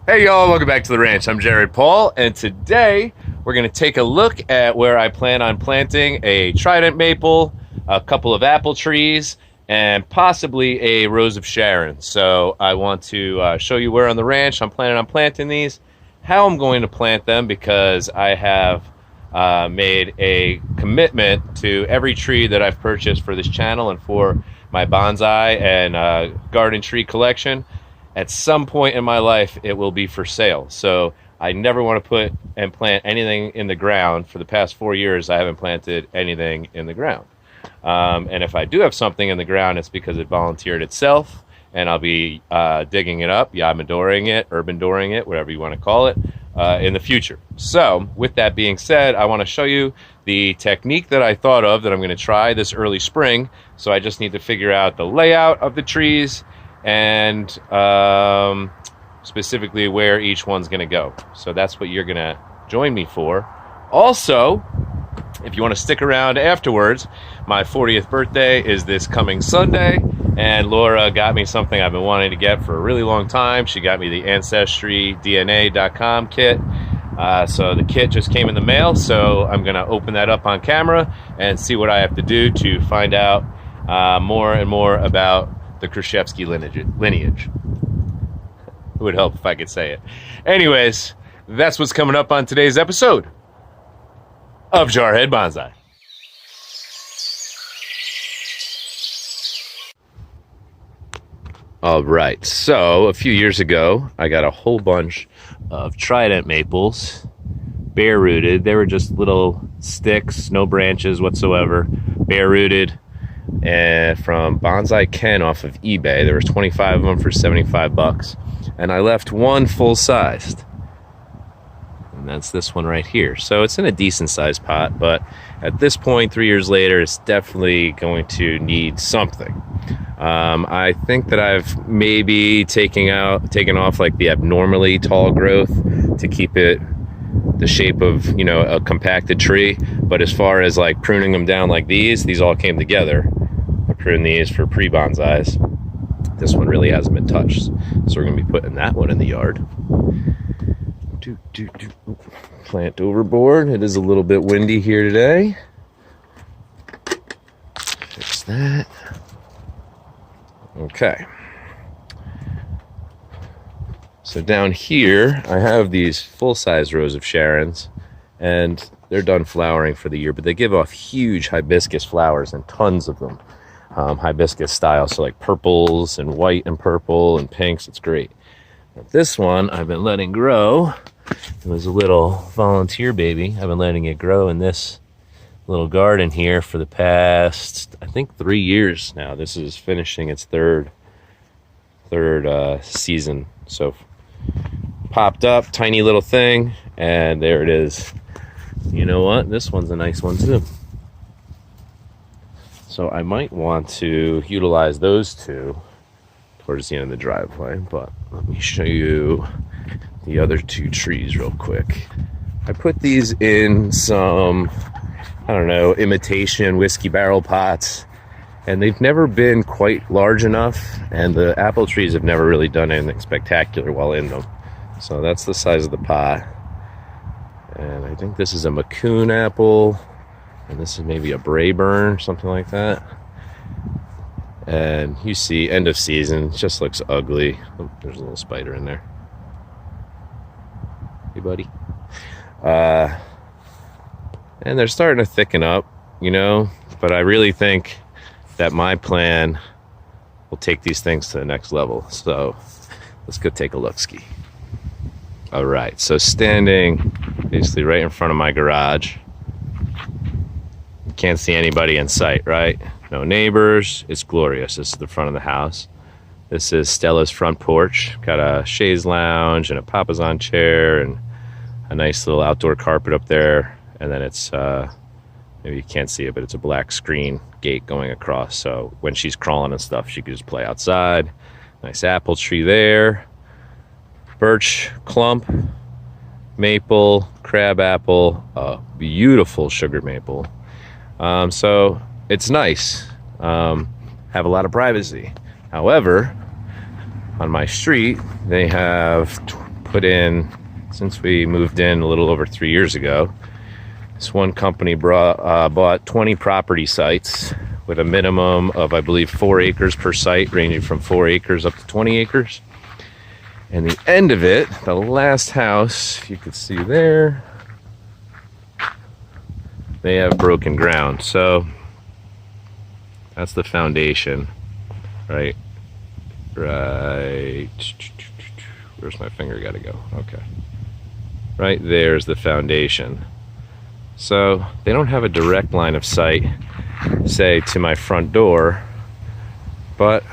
Hey y'all, welcome back to the ranch. I'm Jared Paul, and today we're going to take a look at where I plan on planting a Trident maple, a couple of apple trees, and possibly a rose of Sharon. So I want to show you where on the ranch I'm planning on planting these, how I'm going to plant them, because I have made a commitment to every tree that I've purchased for this channel and for my bonsai and garden tree collection. At some point in my life, it will be for sale. So I never want to put and plant anything in the ground. For the past 4 years, I haven't planted anything in the ground. And if I do have something in the ground, it's because it volunteered itself, and I'll be digging it up, yamadouring it, urban dooring it, whatever you want to call it, in the future. So with that being said, I want to show you the technique that I thought of that I'm going to try this early spring. So I just need to figure out the layout of the trees and specifically where each one's going to go. So that's what you're going to join me for. Also, if you want to stick around afterwards, my 40th birthday is this coming Sunday, and Laura got me something I've been wanting to get for a really long time. She got me the Ancestry DNA.com kit. So the kit just came in the mail, so I'm going to open that up on camera and see what I have to do to find out more and more about the Krzyzewski lineage. It would help if I could say it. Anyways, that's what's coming up on today's episode of Jarhead Bonsai. All right, so a few years ago, I got a whole bunch of Trident maples, bare rooted. They were just little sticks, no branches whatsoever, bare rooted. And from Bonsai Ken off of eBay. There was 25 of them for 75 bucks, and I left one full-sized, and that's this one right here. So it's in a decent sized pot, but at this point 3 years later, it's definitely going to need something. I think that I've maybe taken off like the abnormally tall growth to keep it the shape of, you know, a compacted tree. But as far as like pruning them down like these all came together. I pruned these for pre-bonsais. This one really hasn't been touched, so we're gonna be putting that one in the yard. Plant overboard. It is a little bit windy here today. Fix that. Okay. So down here, I have these full-size Rose of Sharons, and they're done flowering for the year, but they give off huge hibiscus flowers and tons of them. Hibiscus style, so like purples and white and purple and pinks. It's great. But this one I've been letting grow. It was a little volunteer baby. I've been letting it grow in this little garden here for the past, I think, 3 years now. This is finishing its third season. So popped up, tiny little thing, and there it is. You know what? This one's a nice one too. So I might want to utilize those two towards the end of the driveway, but let me show you the other two trees real quick. I put these in some, I don't know, imitation whiskey barrel pots, and they've never been quite large enough, and the apple trees have never really done anything spectacular while in them. So that's the size of the pot. And I think this is a Macoun apple, and this is maybe a Brayburn, something like that. And you see, end of season, it just looks ugly. Oh, there's a little spider in there. Hey, buddy. And they're starting to thicken up, you know, but I really think that my plan will take these things to the next level. So let's go take a look-ski. All right, so standing basically right in front of my garage. You can't see anybody in sight, right? No neighbors. It's glorious. This is the front of the house. This is Stella's front porch. Got a chaise lounge and a papasan chair and a nice little outdoor carpet up there. And then it's, maybe you can't see it, but it's a black screen gate going across. So when she's crawling and stuff, she can just play outside. Nice apple tree there. Birch clump, maple, crab apple, beautiful sugar maple. So it's nice. Have a lot of privacy. However, on my street, they have put in, since we moved in a little over 3 years ago, this one company bought 20 property sites with a minimum of, I believe, 4 acres per site, ranging from 4 acres up to 20 acres. And the end of it, the last house, if you could see there, they have broken ground. So that's the foundation, right? Where's my finger gotta go? Okay. Right there's the foundation. So they don't have a direct line of sight, say, to my front door, but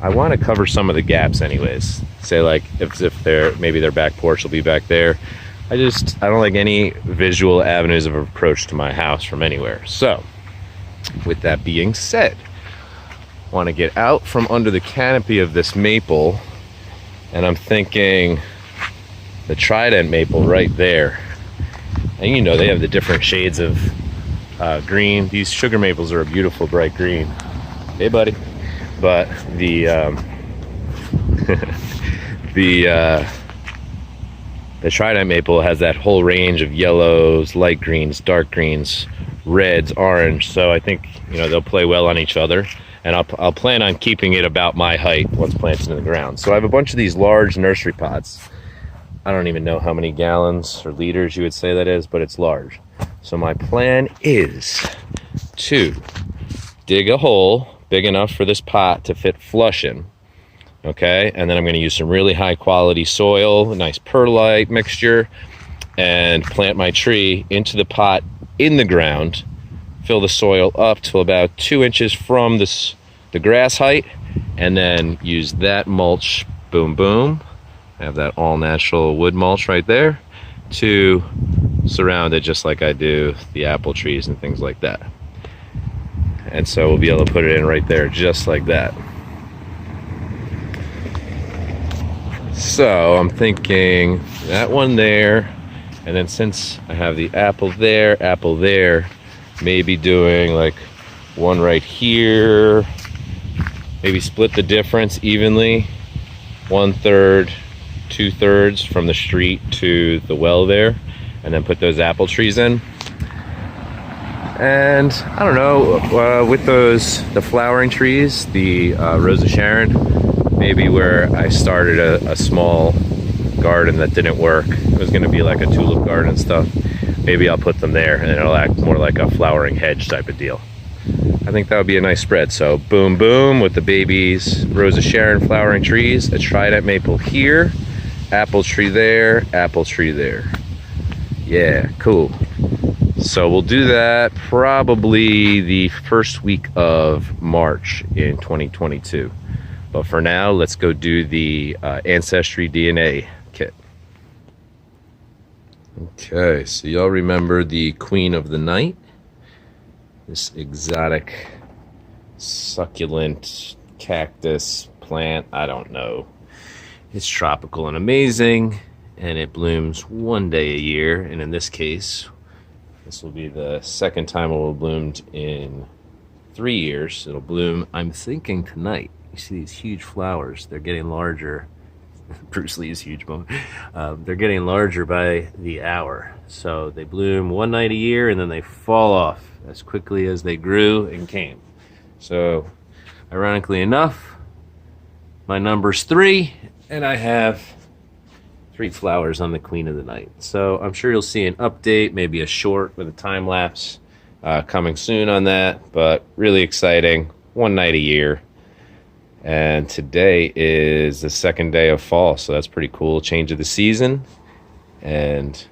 I want to cover some of the gaps anyways. Say, like, if maybe their back porch will be back there. I don't like any visual avenues of approach to my house from anywhere. So with that being said, I want to get out from under the canopy of this maple, and I'm thinking the Trident maple right there. And you know, they have the different shades of green. These sugar maples are a beautiful bright green. Hey buddy. But the Trident maple has that whole range of yellows, light greens, dark greens, reds, orange. So I think, you know, they'll play well on each other. And I'll plan on keeping it about my height once planted in the ground. So I have a bunch of these large nursery pots. I don't even know how many gallons or liters you would say that is, but it's large. So my plan is to dig a hole big enough for this pot to fit flush in. Okay, and then I'm going to use some really high quality soil, a nice perlite mixture, and plant my tree into the pot in the ground. Fill the soil up to about 2 inches from the grass height, and then use that mulch, boom boom, have that all natural wood mulch right there to surround it, just like I do the apple trees and things like that. And so we'll be able to put it in right there just like that. So I'm thinking that one there, and then since I have the apple there, maybe doing like one right here, maybe split the difference evenly, 1/3, 2/3 from the street to the well there, and then put those apple trees in. And I don't know, with the flowering trees, the Rose of Sharon, maybe where I started a small garden that didn't work, it was going to be like a tulip garden and stuff, maybe I'll put them there and it'll act more like a flowering hedge type of deal. I think that would be a nice spread. So boom boom with the babies, Rose of Sharon flowering trees, a Trident maple here, apple tree there, apple tree there. Yeah, cool. So we'll do that probably the first week of March in 2022. But for now, let's go do the Ancestry DNA kit. Okay, so y'all remember the Queen of the Night? This exotic, succulent cactus plant, I don't know. It's tropical and amazing, and it blooms one day a year. And in this case, this will be the second time it will have bloomed in 3 years. It'll bloom, I'm thinking, tonight. You see these huge flowers. They're getting larger. Bruce Lee's huge moment. They're getting larger by the hour. So they bloom one night a year, and then they fall off as quickly as they grew and came. So, ironically enough, my number's 3, and I have 3 flowers on the Queen of the Night. So I'm sure you'll see an update, maybe a short with a time lapse coming soon on that, but really exciting. One night a year. And today is the second day of fall, so that's pretty cool. Change of the season and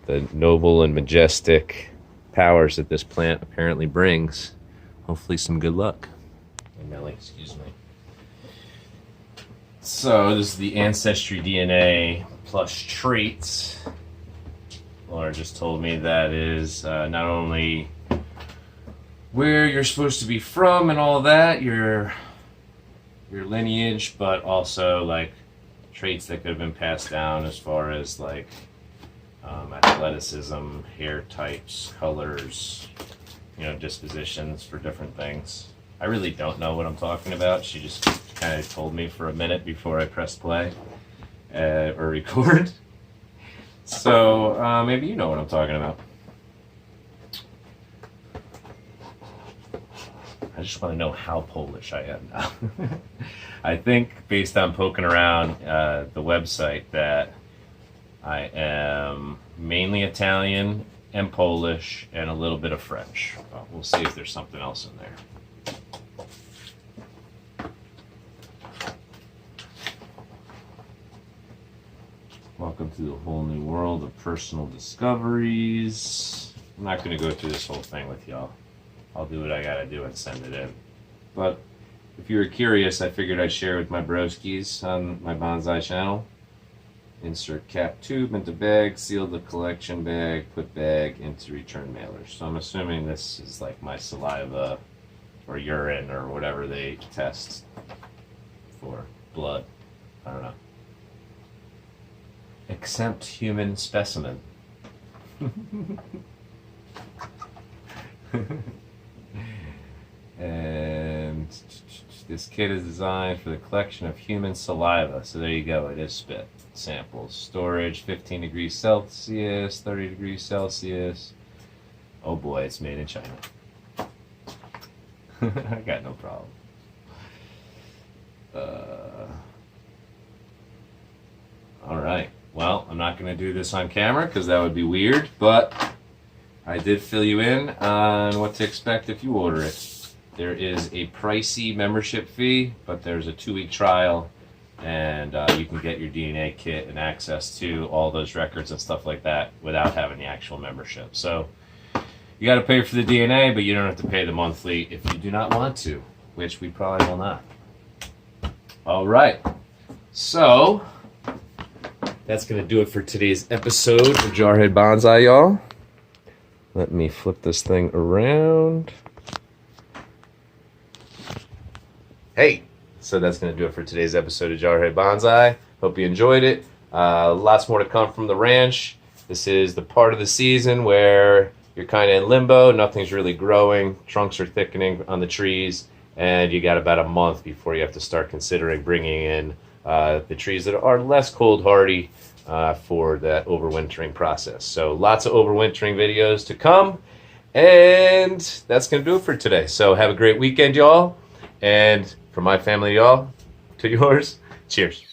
the noble and majestic powers that this plant apparently brings. Hopefully some good luck. Hey, Melly, excuse me. So this is the Ancestry DNA plus traits. Laura just told me that is not only where you're supposed to be from and all that, your lineage, but also like traits that could have been passed down as far as like athleticism, hair types, colors, dispositions for different things. I really don't know what I'm talking about. She just kind of told me for a minute before I pressed play or record. So maybe you know what I'm talking about. I just want to know how Polish I am now. I think based on poking around the website that I am mainly Italian and Polish and a little bit of French. We'll see if there's something else in there. Welcome to the whole new world of personal discoveries. I'm not going to go through this whole thing with y'all. I'll do what I gotta do and send it in. But if you were curious, I figured I'd share with my broskies on my bonsai channel. Insert cap tube into bag, seal the collection bag, put bag into return mailer. So I'm assuming this is like my saliva or urine or whatever they test for blood. I don't know. Exempt human specimen. And this kit is designed for the collection of human saliva. So there you go, it is spit samples. Storage 15 degrees Celsius, 30 degrees Celsius. Oh boy, it's made in China. I got no problem. All right, well, I'm not going to do this on camera because that would be weird, but I did fill you in on what to expect if you order it. There is a pricey membership fee, but there's a 2-week trial, and you can get your DNA kit and access to all those records and stuff like that without having the actual membership. So you got to pay for the DNA, but you don't have to pay the monthly if you do not want to, which we probably will not. All right, so that's going to do it for today's episode of Jarhead Bonsai, y'all. Let me flip this thing around. Hey, so that's going to do it for today's episode of Jarhead Bonsai. Hope you enjoyed it. Lots more to come from the ranch. This is the part of the season where you're kind of in limbo. Nothing's really growing. Trunks are thickening on the trees. And you got about a month before you have to start considering bringing in the trees that are less cold hardy for that overwintering process. So lots of overwintering videos to come. And that's going to do it for today. So have a great weekend, y'all. And from my family, y'all, to yours, cheers.